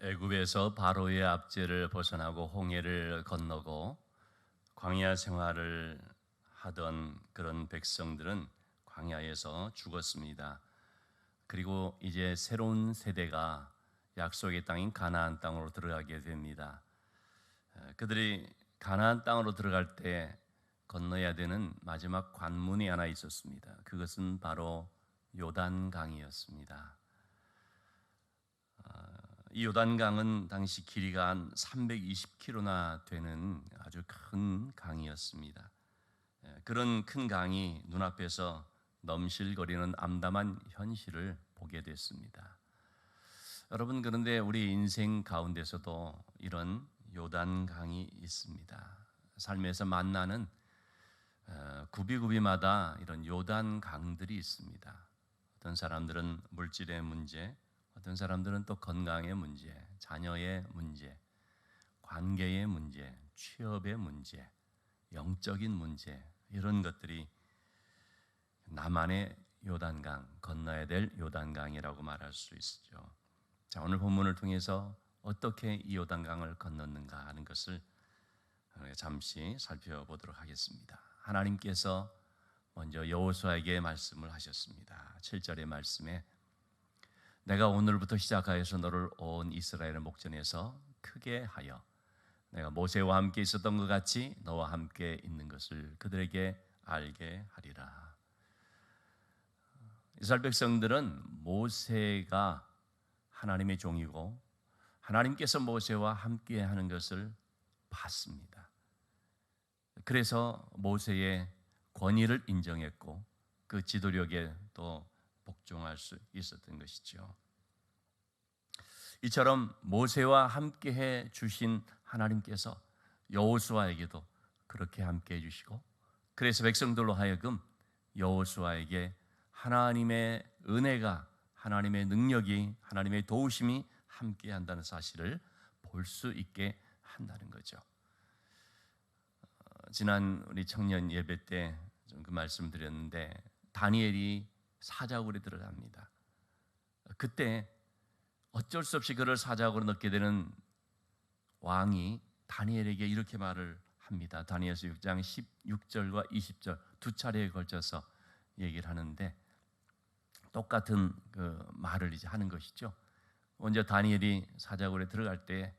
애굽에서 바로의 압제를 벗어나고 홍해를 건너고 광야 생활을 하던 그런 백성들은 광야에서 죽었습니다. 그리고 이제 새로운 세대가 약속의 땅인 가나안 땅으로 들어가게 됩니다. 그들이 가나안 땅으로 들어갈 때 건너야 되는 마지막 관문이 하나 있었습니다. 그것은 바로 요단강이었습니다. 이 요단강은 당시 길이가 한 320km나 되는 아주 큰 강이었습니다. 그런 큰 강이 눈앞에서 넘실거리는 암담한 현실을 보게 됐습니다. 여러분, 그런데 우리 인생 가운데서도 이런 요단강이 있습니다. 삶에서 만나는 구비구비마다 이런 요단강들이 있습니다. 어떤 사람들은 물질의 문제, 어떤 사람들은 또 건강의 문제, 자녀의 문제, 관계의 문제, 취업의 문제, 영적인 문제, 이런 것들이 나만의 요단강, 건너야 될 요단강이라고 말할 수 있죠. 자, 오늘 본문을 통해서 어떻게 이 요단강을 건넜는가 하는 것을 잠시 살펴보도록 하겠습니다. 하나님께서 먼저 여호수아에게 말씀을 하셨습니다. 7절의 말씀에 내가 오늘부터 시작하여서 너를 온 이스라엘의 목전에서 크게 하여 내가 모세와 함께 있었던 것 같이 너와 함께 있는 것을 그들에게 알게 하리라. 이스라엘 백성들은 모세가 하나님의 종이고 하나님께서 모세와 함께 하는 것을 봤습니다. 그래서 모세의 권위를 인정했고 그 지도력에 또 복종할 수 있었던 것이죠. 이처럼 모세와 함께해 주신 하나님께서 여호수아에게도 그렇게 함께해 주시고, 그래서 백성들로 하여금 여호수아에게 하나님의 은혜가, 하나님의 능력이, 하나님의 도우심이 함께한다는 사실을 볼 수 있게 한다는 거죠. 지난 우리 청년 예배 때 좀 그 말씀 드렸는데 다니엘이 사자굴에 들어갑니다. 그때 어쩔 수 없이 그를 사자굴에 넣게 되는 왕이 다니엘에게 이렇게 말을 합니다. 다니엘서 6장 16절과 20절 두 차례에 걸쳐서 얘기를 하는데 똑같은 그 말을 이제 하는 것이죠. 먼저 다니엘이 사자굴에 들어갈 때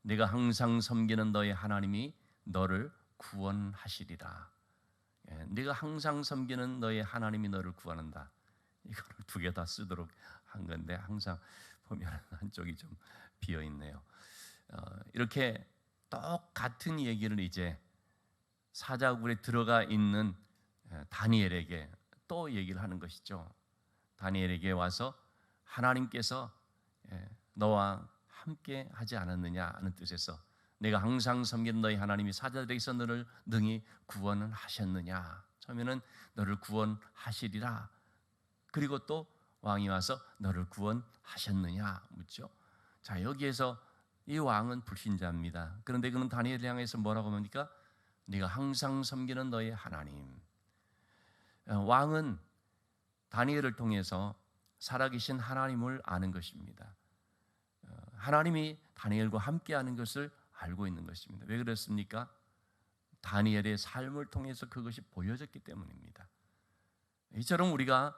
네가 항상 섬기는 너의 하나님이 너를 구원하시리라. 네가 항상 섬기는 너의 하나님이 너를 구원한다. 이거를 두 개 다 쓰도록 한 건데 항상 보면 한쪽이 좀 비어 있네요. 이렇게 똑같은 얘기를 이제 사자굴에 들어가 있는 다니엘에게 또 얘기를 하는 것이죠. 다니엘에게 와서 하나님께서 너와 함께 하지 않았느냐 하는 뜻에서 내가 항상 섬기는 너희 하나님이 사자들에게서 너를 능히 구원을 하셨느냐. 처음에는 너를 구원하시리라. 그리고 또 왕이 와서 너를 구원하셨느냐 묻죠. 자, 여기에서 이 왕은 불신자입니다. 그런데 그는 다니엘을 향해서 뭐라고 합니까? 네가 항상 섬기는 너희 하나님. 왕은 다니엘을 통해서 살아계신 하나님을 아는 것입니다. 하나님이 다니엘과 함께하는 것을 알고 있는 것입니다. 왜 그렇습니까? 다니엘의 삶을 통해서 그것이 보여졌기 때문입니다. 이처럼 우리가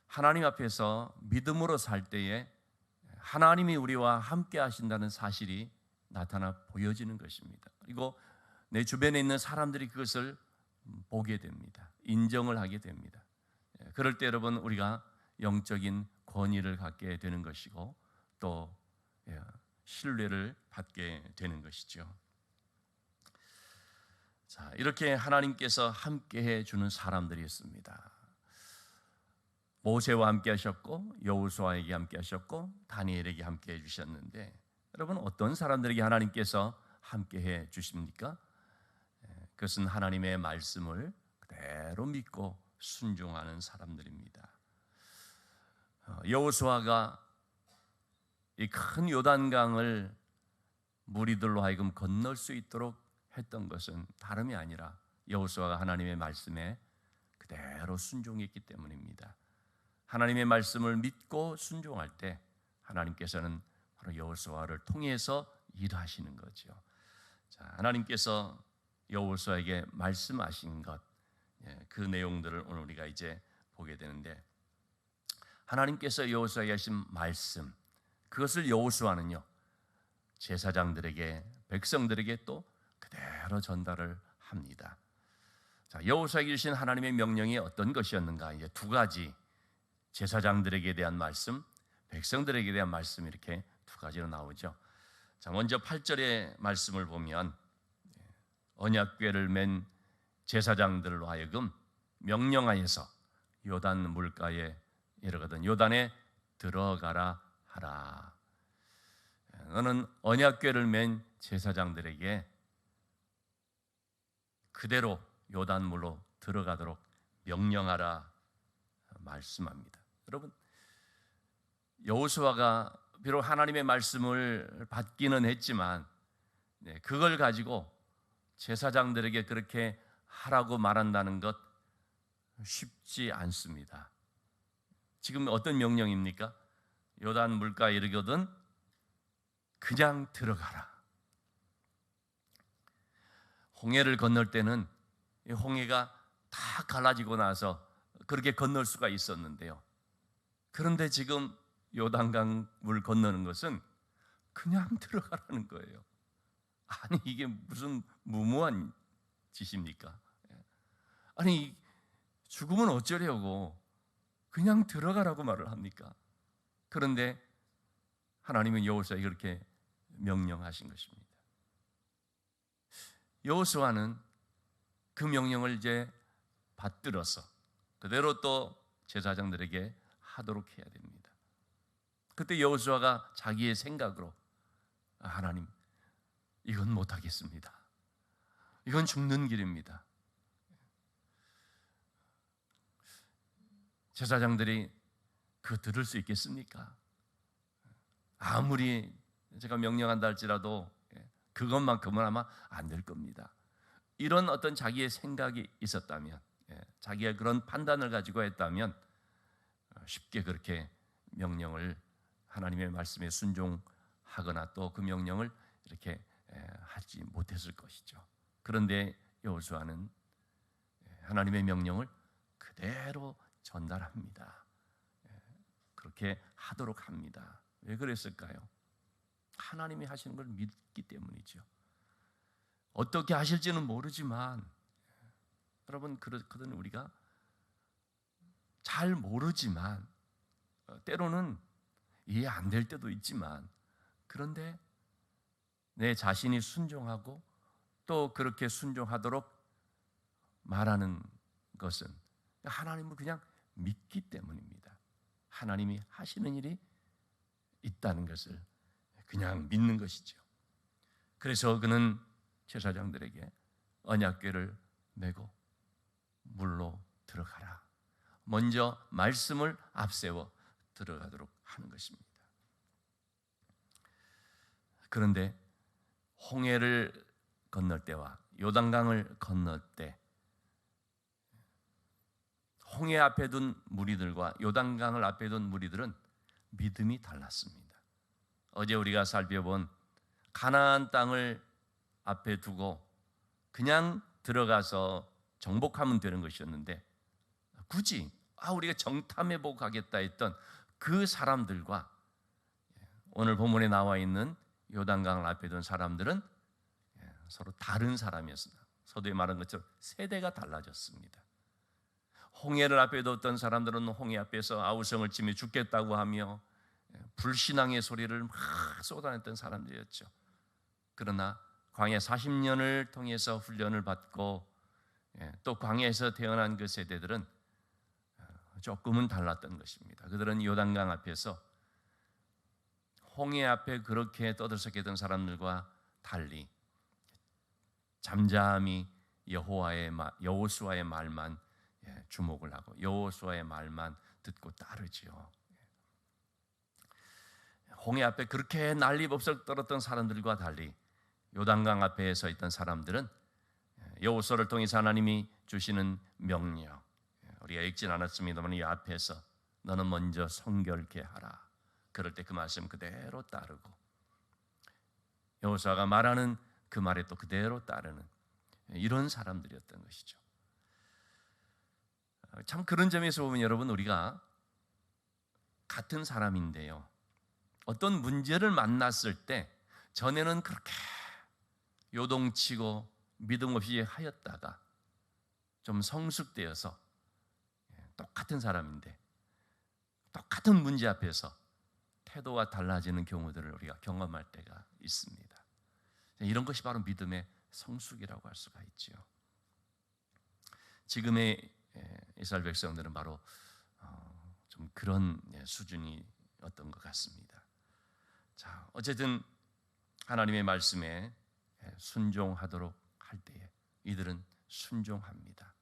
하나님 앞에서 믿음으로 살 때에 하나님이 우리와 함께 하신다는 사실이 나타나 보여지는 것입니다. 그리고 내 주변에 있는 사람들이 그것을 보게 됩니다. 인정을 하게 됩니다. 그럴 때 여러분 우리가 영적인 권위를 갖게 되는 것이고 또 신뢰를 받게 되는 것이죠. 자, 이렇게 하나님께서 함께해 주는 사람들이 있습니다. 모세와 함께 하셨고 여호수아에게 함께 하셨고 다니엘에게 함께 해 주셨는데 여러분 어떤 사람들에게 하나님께서 함께해 주십니까? 그것은 하나님의 말씀을 그대로 믿고 순종하는 사람들입니다. 여호수아가 이 큰 요단강을 무리들로 하여금 건널 수 있도록 했던 것은 다름이 아니라 여호수아가 하나님의 말씀에 그대로 순종했기 때문입니다. 하나님의 말씀을 믿고 순종할 때 하나님께서는 바로 여호수아를 통해서 일하시는 거죠. 자, 하나님께서 여호수아에게 말씀하신 것, 그 내용들을 오늘 우리가 이제 보게 되는데, 하나님께서 여호수아에게 하신 말씀, 그것을 여호수아는요 제사장들에게, 백성들에게 또 그대로 전달을 합니다. 자, 여호수아에게 주신 하나님의 명령이 어떤 것이었는가? 이제 두 가지, 제사장들에게 대한 말씀, 백성들에게 대한 말씀, 이렇게 두 가지로 나오죠. 자, 먼저 8절의 말씀을 보면 언약궤를 맨 제사장들로 하여금 명령하여서 요단 물가에 이르거든 요단에 들어가라 하라. 너는 언약궤를 맨 제사장들에게 그대로 요단물로 들어가도록 명령하라 말씀합니다. 여러분, 여호수아가 비록 하나님의 말씀을 받기는 했지만 그걸 가지고 제사장들에게 그렇게 하라고 말한다는 것 쉽지 않습니다. 지금 어떤 명령입니까? 요단 물가에 이르거든 그냥 들어가라. 홍해를 건널 때는 홍해가 다 갈라지고 나서 그렇게 건널 수가 있었는데요. 그런데 지금 요단강 물 건너는 것은 그냥 들어가라는 거예요. 아니, 이게 무슨 무모한 짓입니까? 아니, 죽으면 어쩌려고 그냥 들어가라고 말을 합니까? 그런데 하나님은 여호수아에게 그렇게 명령하신 것입니다. 여호수아는 그 명령을 이제 받들어서 그대로 또 제사장들에게 하도록 해야 됩니다. 그때 여호수아가 자기의 생각으로 하나님, 이건 못하겠습니다. 이건 죽는 길입니다. 제사장들이 그 들을 수 있겠습니까? 아무리 제가 명령한다 할지라도 그것만큼은 아마 안 될 겁니다. 이런 어떤 자기의 생각이 있었다면, 자기의 그런 판단을 가지고 했다면 쉽게 그렇게 명령을, 하나님의 말씀에 순종하거나 또 그 명령을 이렇게 하지 못했을 것이죠. 그런데 여호수아는 하나님의 명령을 그대로 전달합니다. 그렇게 하도록 합니다. 왜 그랬을까요? 하나님이 하시는 걸 믿기 때문이죠. 어떻게 하실지는 모르지만, 여러분, 그렇거든. 우리가 잘 모르지만 때로는 이해 안 될 때도 있지만, 그런데 내 자신이 순종하고 또 그렇게 순종하도록 말하는 것은 하나님을 그냥 믿기 때문입니다. 하나님이 하시는 일이 있다는 것을 그냥 믿는 것이죠. 그래서 그는 제사장들에게 언약궤를 메고 물로 들어가라, 먼저 말씀을 앞세워 들어가도록 하는 것입니다. 그런데 홍해를 건널 때와 요단강을 건널 때 홍해 앞에 둔 무리들과 요단강을 앞에 둔 무리들은 믿음이 달랐습니다. 어제 우리가 살펴본 가나안 땅을 앞에 두고 그냥 들어가서 정복하면 되는 것이었는데, 굳이 우리가 정탐해보고 가겠다 했던 그 사람들과 오늘 본문에 나와 있는 요단강을 앞에 둔 사람들은 서로 다른 사람이었습니다. 서두에 말한 것처럼 세대가 달라졌습니다. 홍해를 앞에 뒀던 사람들은 홍해 앞에서 아우성을 치며 죽겠다고 하며 불신앙의 소리를 막 쏟아냈던 사람들이었죠. 그러나 광야 40년을 통해서 훈련을 받고 또 광야에서 태어난 그 세대들은 조금은 달랐던 것입니다. 그들은 요단강 앞에서 홍해 앞에 그렇게 떠들썩했던 사람들과 달리 잠잠히 여호수아의 말만 주목을 하고 여호수아의 말만 듣고 따르지요. 홍해 앞에 그렇게 난리법석 떨었던 사람들과 달리 요단강 앞에 서 있던 사람들은 여호수아를 통해서 하나님이 주시는 명령, 우리가 읽진 않았습니다만 이 앞에서 너는 먼저 성결케 하라, 그럴 때 그 말씀 그대로 따르고 여호수아가 말하는 그 말에 또 그대로 따르는 이런 사람들이었던 것이죠. 참 그런 점에서 보면 여러분 우리가 같은 사람인데요. 어떤 문제를 만났을 때 전에는 그렇게 요동치고 믿음 없이 하였다가 좀 성숙되어서 똑같은 사람인데 똑같은 문제 앞에서 태도가 달라지는 경우들을 우리가 경험할 때가 있습니다. 이런 것이 바로 믿음의 성숙이라고 할 수가 있지요. 지금의 이스라엘 백성들은 바로 좀 그런 수준이었던 것 같습니다. 자, 어쨌든 하나님의 말씀에 순종하도록 할 때에 이들은 순종합니다.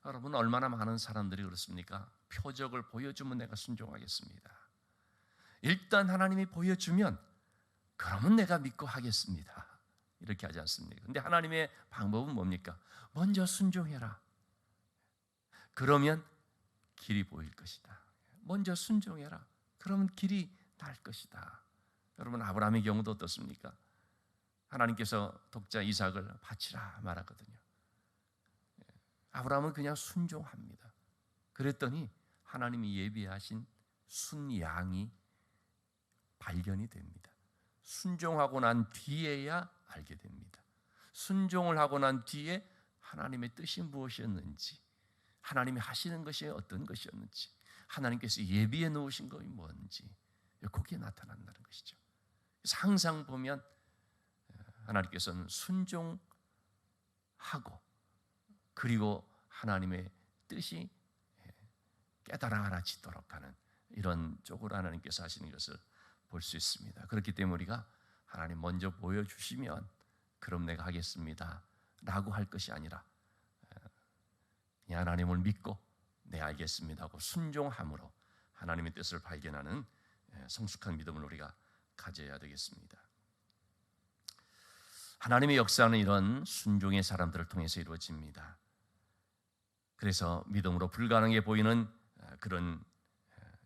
여러분 얼마나 많은 사람들이 그렇습니까? 표적을 보여주면 내가 순종하겠습니다. 일단 하나님이 보여주면 그러면 내가 믿고 하겠습니다. 이렇게 하지 않습니까? 근데 하나님의 방법은 뭡니까? 먼저 순종해라. 그러면 길이 보일 것이다. 먼저 순종해라. 그러면 길이 날 것이다. 여러분 아브라함의 경우도 어떻습니까? 하나님께서 독자 이삭을 바치라 말하거든요. 아브라함은 그냥 순종합니다. 그랬더니 하나님이 예비하신 순양이 발견이 됩니다. 순종하고 난 뒤에야 알게 됩니다. 순종을 하고 난 뒤에 하나님의 뜻이 무엇이었는지, 하나님이 하시는 것이 어떤 것이었는지, 하나님께서 예비해 놓으신 것이 뭔지 거기에 나타난다는 것이죠. 그래서 항상 보면 하나님께서는 순종하고 그리고 하나님의 뜻이 깨달아 알아지도록 하는 이런 쪽으로 하나님께서 하시는 것을 볼 수 있습니다. 그렇기 때문에 우리가 하나님 먼저 보여주시면 그럼 내가 하겠습니다 라고 할 것이 아니라 이 하나님을 믿고 네 알겠습니다 하고 순종함으로 하나님의 뜻을 발견하는 성숙한 믿음을 우리가 가져야 되겠습니다. 하나님의 역사는 이런 순종의 사람들을 통해서 이루어집니다. 그래서 믿음으로 불가능해 보이는 그런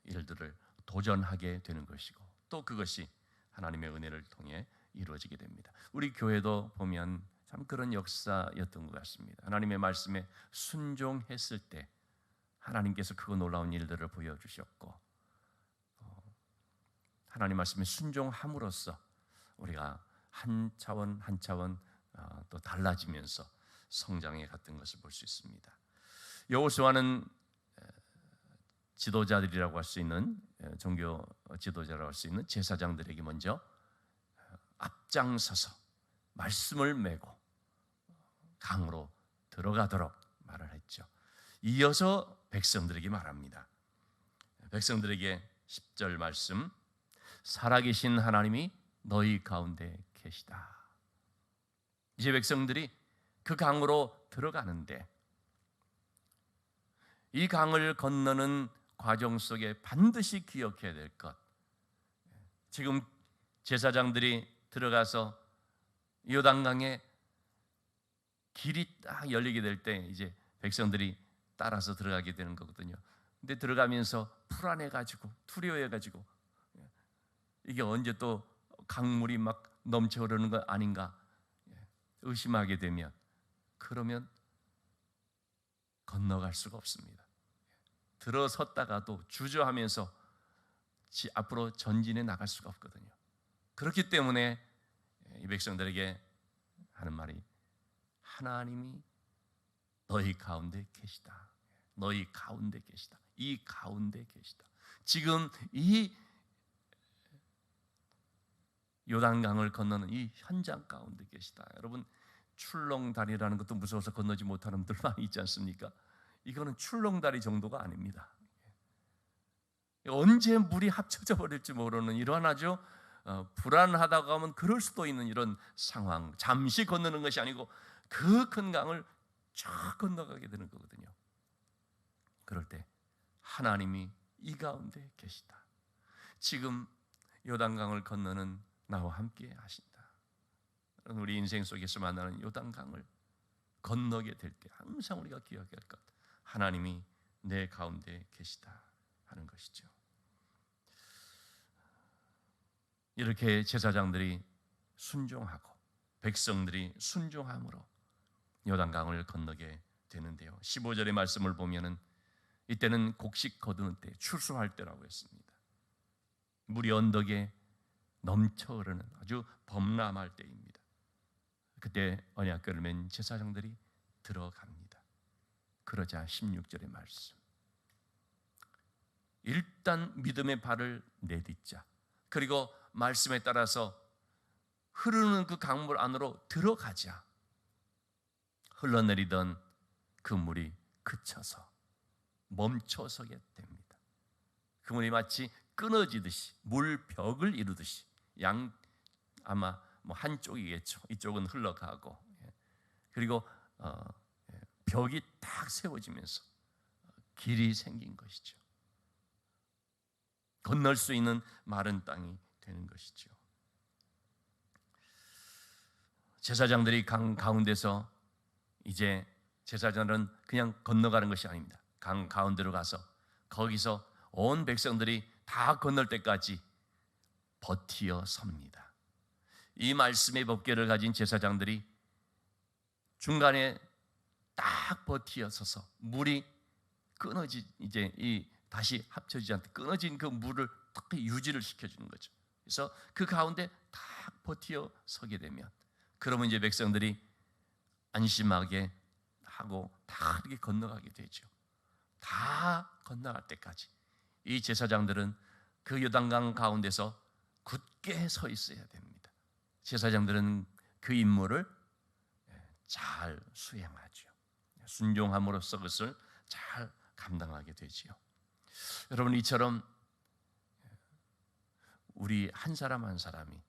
일들을 도전하게 되는 것이고 또 그것이 하나님의 은혜를 통해 이루어지게 됩니다. 우리 교회도 보면 참 그런 역사였던 것 같습니다. 하나님의 말씀에 순종했을 때 하나님께서 그 놀라운 일들을 보여주셨고 하나님 말씀에 순종함으로써 우리가 한 차원 한 차원 또 달라지면서 성장해 갔던 것을 볼 수 있습니다. 여호수아는 지도자들이라고 할 수 있는 종교 지도자라고 할 수 있는 제사장들에게 먼저 앞장서서 말씀을 메고 강으로 들어가도록 말을 했죠. 이어서 백성들에게 말합니다. 백성들에게 10절 말씀, 살아계신 하나님이 너희 가운데 계시다. 이제 백성들이 그 강으로 들어가는데 이 강을 건너는 과정 속에 반드시 기억해야 될 것, 지금 제사장들이 들어가서 요단강에 길이 딱 열리게 될 때 이제 백성들이 따라서 들어가게 되는 거거든요. 근데 들어가면서 불안해가지고 두려워해가지고 이게 언제 또 강물이 막 넘쳐 흐르는 거 아닌가 의심하게 되면 그러면 건너갈 수가 없습니다. 들어섰다가도 주저하면서 앞으로 전진해 나갈 수가 없거든요. 그렇기 때문에 이 백성들에게 하는 말이 하나님이 너희 가운데 계시다. 너희 가운데 계시다. 이 가운데 계시다. 지금 이 요단강을 건너는 이 현장 가운데 계시다. 여러분 출렁다리라는 것도 무서워서 건너지 못하는 분들 많이 있지 않습니까? 이거는 출렁다리 정도가 아닙니다. 언제 물이 합쳐져 버릴지 모르는 이러한 아주 불안하다고 하면 그럴 수도 있는 이런 상황, 잠시 건너는 것이 아니고 그 큰 강을 쫙 건너가게 되는 거거든요. 그럴 때 하나님이 이 가운데 계시다. 지금 요단강을 건너는 나와 함께 하신다. 우리 인생 속에서 만나는 요단강을 건너게 될 때 항상 우리가 기억해야 할 것, 하나님이 내 가운데 계시다 하는 것이죠. 이렇게 제사장들이 순종하고 백성들이 순종함으로 요단강을 건너게 되는데요. 15절의 말씀을 보면은 이때는 곡식 거두는 때, 추수할 때라고 했습니다. 물이 언덕에 넘쳐 흐르는 아주 범람할 때입니다. 그때 언약궤를 맨 제사장들이 들어갑니다. 그러자 16절의 말씀, 일단 믿음의 발을 내딛자. 그리고 말씀에 따라서 흐르는 그 강물 안으로 들어가자. 흘러내리던 그 물이 그쳐서 멈춰서게 됩니다. 그 물이 마치 끊어지듯이 물벽을 이루듯이 아마 한쪽이겠죠. 이쪽은 흘러가고, 그리고 벽이 딱 세워지면서 길이 생긴 것이죠. 건널 수 있는 마른 땅이 되는 것이죠. 제사장들이 강 가운데서 이제 제사장들은 그냥 건너가는 것이 아닙니다. 강 가운데로 가서 거기서 온 백성들이 다 건널 때까지 버티어 섭니다. 이 말씀의 법궤를 가진 제사장들이 중간에 딱 버티어 서서 물이 이제 다시 합쳐지지 않게 끊어진 그 물을 딱 유지를 시켜주는 거죠. 그래서 그 가운데 딱 버티어 서게 되면, 그러면 이제 백성들이 안심하게 하고 다 이렇게 건너가게 되죠. 다 건너갈 때까지 이 제사장들은 그 요단강 가운데서 굳게 서 있어야 됩니다. 제사장들은 그 임무를 잘 수행하죠. 순종함으로써 그것을 잘 감당하게 되지요. 여러분, 이처럼 우리 한 사람 한 사람이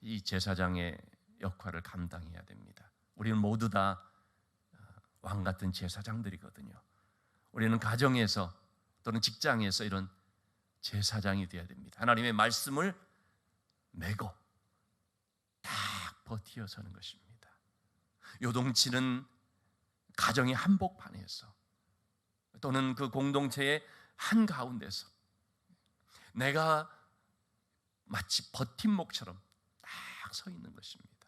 이 제사장의 역할을 감당해야 됩니다. 우리는 모두 다 왕 같은 제사장들이거든요. 우리는 가정에서 또는 직장에서 이런 제사장이 되어야 됩니다. 하나님의 말씀을 메고 딱 버티어 서는 것입니다. 요동치는 가정의 한복판에서 또는 그 공동체의 한가운데서 내가 마치 버팀목처럼 딱 서 있는 것입니다.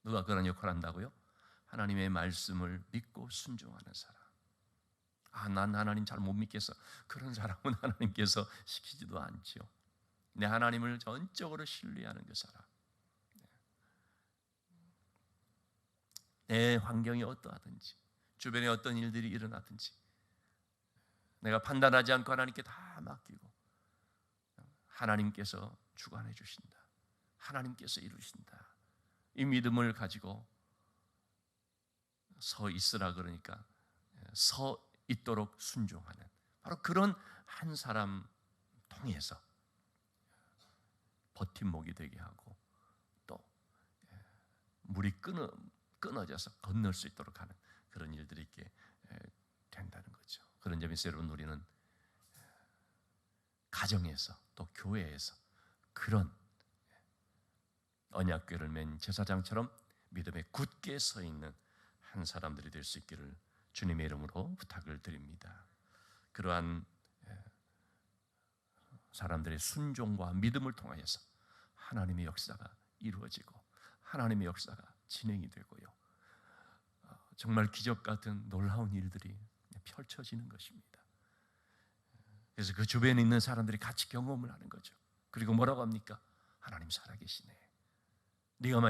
누가 그런 역할을 한다고요? 하나님의 말씀을 믿고 순종하는 사람. 난 하나님 잘 못 믿겠어. 그런 사람은 하나님께서 시키지도 않지요. 내 하나님을 전적으로 신뢰하는 그 사람. 내 환경이 어떠하든지, 주변에 어떤 일들이 일어나든지 내가 판단하지 않고 하나님께 다 맡기고 하나님께서 주관해 주신다, 하나님께서 이루신다, 이 믿음을 가지고 서 있으라 그러니까 서 있도록 순종하는, 바로 그런 한 사람 통해서 버팀목이 되게 하고 또 물이 끊어져서 건널 수 있도록 하는 그런 일들이 있게 된다는 거죠. 그런 점에서 여러분, 우리는 가정에서 또 교회에서 그런 언약궤를 맨 제사장처럼 믿음에 굳게 서 있는 한 사람들이 될 수 있기를 주님의 이름으로 부탁을 드립니다. 그러한 사람들의 순종과 믿음을 통하여서 하나님의 역사가 이루어지고 하나님의 역사가 진행이 되고요, 정말 기적 같은 놀라운 일들이 펼쳐지는 것입니다. 그래서 그 주변에 있는 사람들이 같이 경험을 하는 거죠. 그리고 뭐라고 합니까? 하나님 살아계시네. 네가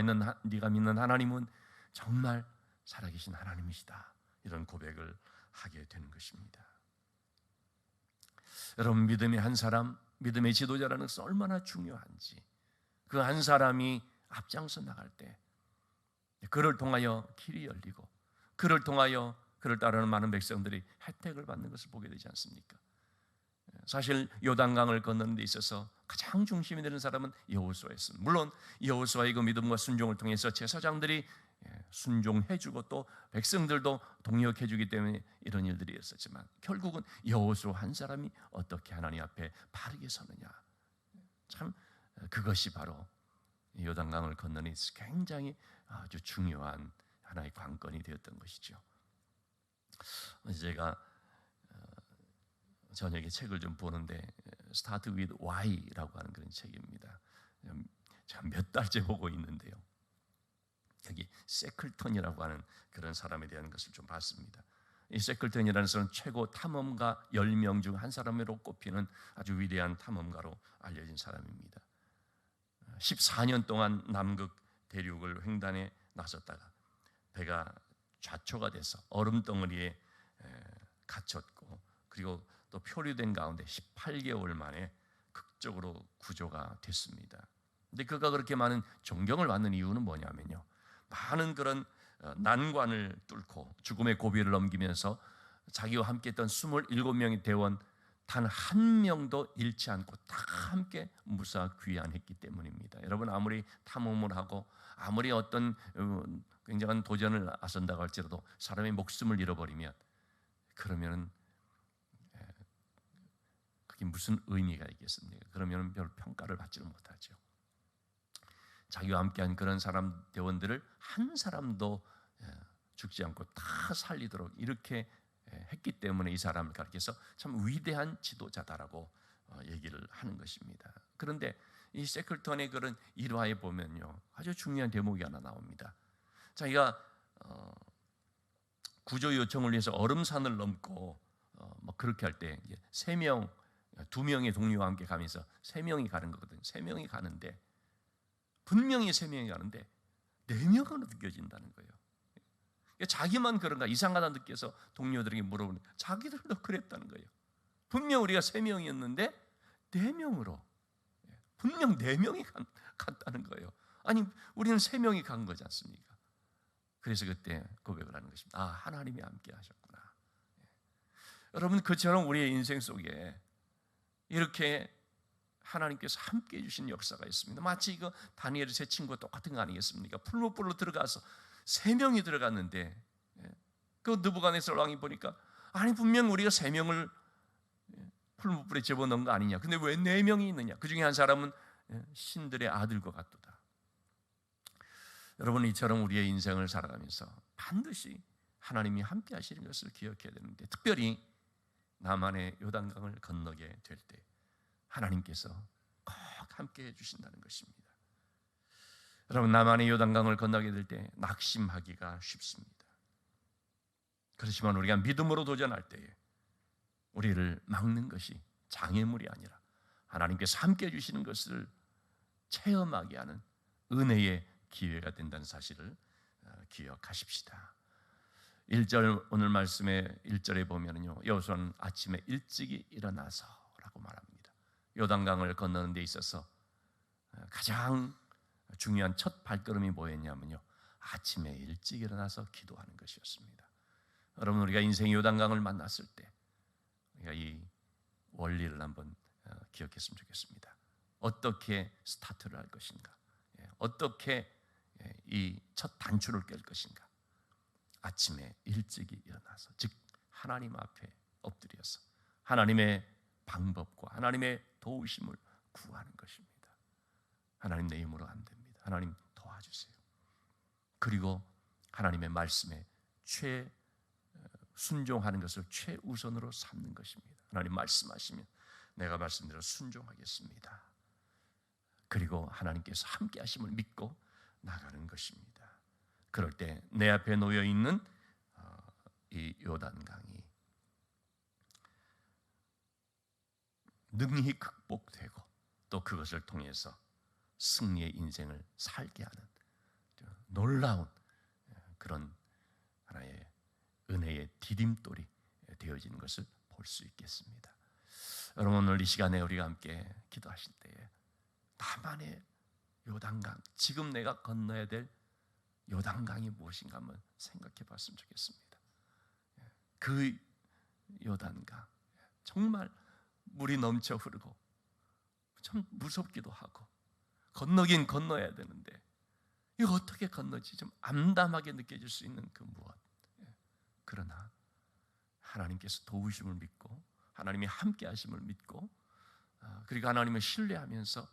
믿는 하나님은 정말 살아계신 하나님이시다. 이런 고백을 하게 되는 것입니다. 여러분, 믿음의 한 사람, 믿음의 지도자라는 것은 얼마나 중요한지, 그 한 사람이 앞장서 나갈 때 그를 통하여 길이 열리고 그를 통하여 그를 따르는 많은 백성들이 혜택을 받는 것을 보게 되지 않습니까? 사실 요단강을 건너는 데 있어서 가장 중심이 되는 사람은 여호수아였습니다. 물론 여호수아의 그 믿음과 순종을 통해서 제사장들이 순종해주고 또 백성들도 동역해주기 때문에 이런 일들이 있었지만, 결국은 여호수아 한 사람이 어떻게 하나님 앞에 바르게 서느냐, 참 그것이 바로 요단강을 건너는 굉장히 아주 중요한 하나의 관건이 되었던 것이죠. 제가 저녁에 책을 좀 보는데 Start with Why라고 하는 그런 책입니다. 제가 몇 달째 보고 있는데요. 여기 세클턴이라고 하는 그런 사람에 대한 것을 좀 봤습니다. 이 세클턴이라는 사람은 최고 탐험가 10명 중 한 사람으로 꼽히는 아주 위대한 탐험가로 알려진 사람입니다. 14년 동안 남극 대륙을 횡단해 나섰다가 배가 좌초가 돼서 얼음 덩어리에 갇혔고, 그리고 또 표류된 가운데 18개월 만에 극적으로 구조가 됐습니다. 근데 그가 그렇게 많은 존경을 받는 이유는 뭐냐면요, 많은 그런 난관을 뚫고 죽음의 고비를 넘기면서 자기와 함께 했던 27명의 대원 단 한 명도 잃지 않고 다 함께 무사귀환했기 때문입니다. 여러분, 아무리 탐험을 하고 아무리 어떤 굉장한 도전을 나선다고 할지라도 사람의 목숨을 잃어버리면 그러면은 그게 무슨 의미가 있겠습니까? 그러면 별 평가를 받지를 못하죠. 자기와 함께한 그런 사람 대원들을 한 사람도 죽지 않고 다 살리도록 이렇게 했기 때문에 이 사람을 가리켜서 참 위대한 지도자다라고 얘기를 하는 것입니다. 그런데 이 세클턴의 그런 일화에 보면요, 아주 중요한 대목이 하나 나옵니다. 자기가 구조 요청을 위해서 얼음산을 넘고 뭐 그렇게 할 때 이제 3명, 2명의 동료와 함께 가면서 3명이 가는 거거든요. 3명이 가는데 분명히 3명이 가는데 4명으로 느껴진다는 거예요. 자기만 그런가 이상하다 느껴서 동료들에게 물어보는, 자기들도 그랬다는 거예요. 분명 우리가 3명이었는데 4명으로, 분명 4명이 갔다는 거예요. 아니, 우리는 3명이 간 거지 않습니까? 그래서 그때 고백을 하는 것입니다. 아, 하나님이 함께 하셨구나. 여러분, 그처럼 우리의 인생 속에 이렇게 하나님께서 함께 해주신 역사가 있습니다. 마치 이거 다니엘의 세 친구와 똑같은 거 아니겠습니까? 풀무불로 들어가서 3명이 들어갔는데 그 느부갓네살 왕이 보니까, 아니 분명 우리가 3명을 풀무불에 집어넣은 거 아니냐, 근데 왜 4명이 있느냐? 그 중에 한 사람은 신들의 아들과 같도다. 여러분, 이처럼 우리의 인생을 살아가면서 반드시 하나님이 함께 하시는 것을 기억해야 되는데, 특별히 남한의 요단강을 건너게 될 때 하나님께서 꼭 함께 해주신다는 것입니다. 여러분, 남한의 요단강을 건너게 될 때 낙심하기가 쉽습니다. 그렇지만 우리가 믿음으로 도전할 때에 우리를 막는 것이 장애물이 아니라 하나님께서 함께 해주시는 것을 체험하게 하는 은혜의 기회가 된다는 사실을 기억하십시다. 1절, 오늘 말씀의 1절에 보면요, 여호수아는 아침에 일찍이 일어나서 라고 말합니다. 요단강을 건너는 데 있어서 가장 중요한 첫 발걸음이 뭐였냐면요, 아침에 일찍 일어나서 기도하는 것이었습니다. 여러분, 우리가 인생의 요단강을 만났을 때 우리가 이 원리를 한번 기억했으면 좋겠습니다. 어떻게 스타트를 할 것인가, 어떻게 이 첫 단추를 깰 것인가. 아침에 일찍이 일어나서, 즉 하나님 앞에 엎드려서 하나님의 방법과 하나님의 도우심을 구하는 것입니다. 하나님, 내 힘으로 안 됩니다. 하나님 도와주세요. 그리고 하나님의 말씀에 순종하는 것을 최우선으로 삼는 것입니다. 하나님 말씀하시면 내가 말씀대로 순종하겠습니다. 그리고 하나님께서 함께 하심을 믿고 나가는 것입니다. 그럴 때 내 앞에 놓여 있는 이 요단강이 능히 극복되고 또 그것을 통해서 승리의 인생을 살게 하는 놀라운 그런 하나의 은혜의 디딤돌이 되어지는 것을 볼 수 있겠습니다. 여러분, 오늘 이 시간에 우리가 함께 기도하실 때에 나만의 요단강, 지금 내가 건너야 될 요단강이 무엇인가 한번 생각해 봤으면 좋겠습니다. 그 요단강, 정말 물이 넘쳐 흐르고 참 무섭기도 하고 건너긴 건너야 되는데 이거 어떻게 건너지 좀 암담하게 느껴질 수 있는 그 무엇. 그러나 하나님께서 도우심을 믿고 하나님이 함께 하심을 믿고 그리고 하나님을 신뢰하면서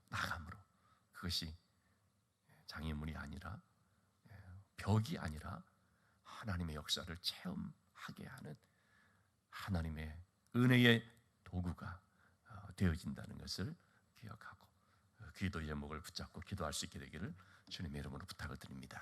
나감으로 그것이 장애물이 아니라 벽이 아니라 하나님의 역사를 체험하게 하는 하나님의 은혜의 도구가 되어진다는 것을 기억하고 기도 제목을 붙잡고 기도할 수 있게 되기를 주님의 이름으로 부탁을 드립니다.